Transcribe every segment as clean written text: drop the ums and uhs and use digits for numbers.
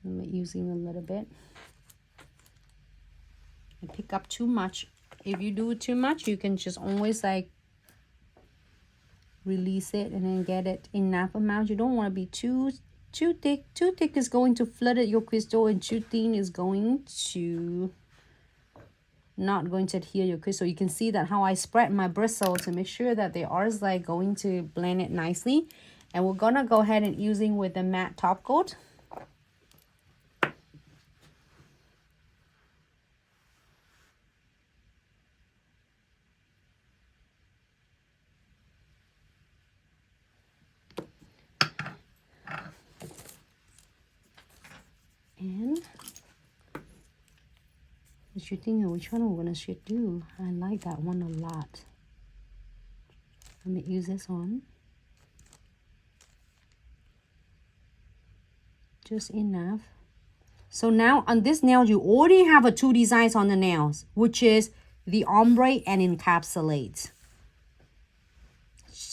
I'm using a little bit. I pick up too much. If you do too much, you can just always like release it and then get it enough amount. You don't want to be too thick. Too thick is going to flood your crystal, and too thin is going to not going to adhere your crystal. You can see that how I spread my bristle to make sure that they are like going to blend it nicely. And we're gonna go ahead and using with the matte top coat. And what you think of which one we're gonna should do? I like that one a lot. Let me use this one. Just enough. So now on this nail, you already have a 2 designs on the nails, which is the ombre and encapsulate.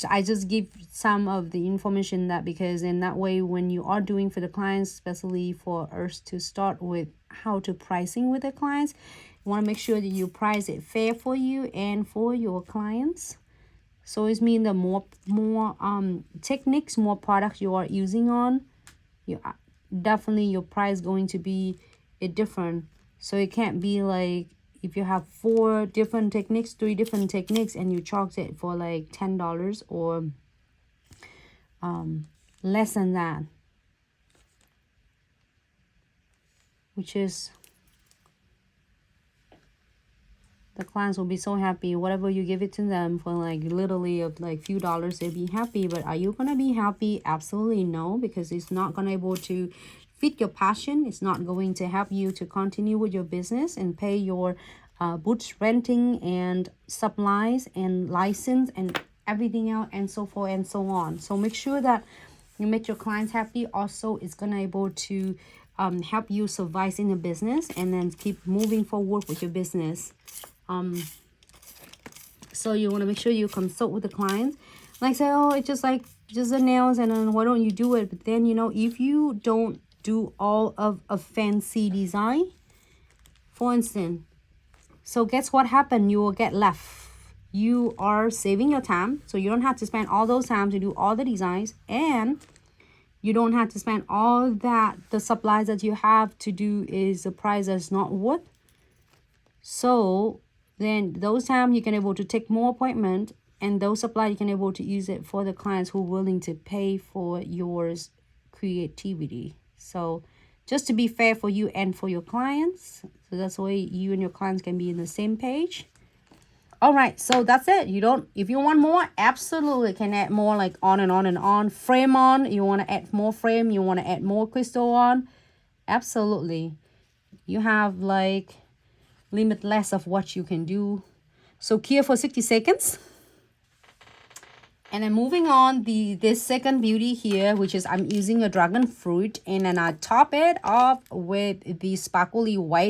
I just give some of the information that because in that way when you are doing for the clients, especially for us to start with how to pricing with the clients, you want to make sure that you price it fair for you and for your clients. So it means the more techniques, more products you are using on, you definitely your price going to be different. So it can't be like if you have 4 different techniques, 3 different techniques, and you charge it for like $10 or less than that, which is the clients will be so happy. Whatever you give it to them for like literally of like few dollars, they'll be happy. But are you gonna be happy? Absolutely no, because it's not gonna able to fit your passion. It's not going to help you to continue with your business and pay your boots renting and supplies and license and everything else and so forth and so on. So make sure that you make your clients happy. Also, it's gonna able to help you survive in the business and then keep moving forward with your business. So you want to make sure you consult with the clients. Like say, oh, it's just the nails, and then why don't you do it? But then, you know, if you don't do all of a fancy design, for instance, so guess what happened? You will get left. You are saving your time, so you don't have to spend all those time to do all the designs, and you don't have to spend all that the supplies that you have to do is the price that's not worth. So then those time you can able to take more appointment, and those supply you can able to use it for the clients who are willing to pay for yours creativity. So just to be fair for you and for your clients, so that's the way you and your clients can be in the same page. All right, so that's it. You don't, if you want more, absolutely can add more, like on and on and on. Frame on, you want to add more frame, you want to add more crystal on, absolutely. You have like limitless of what you can do. So cure for 60 seconds. And then moving on, this second beauty here, which is I'm using a dragon fruit, and then I top it off with the sparkly white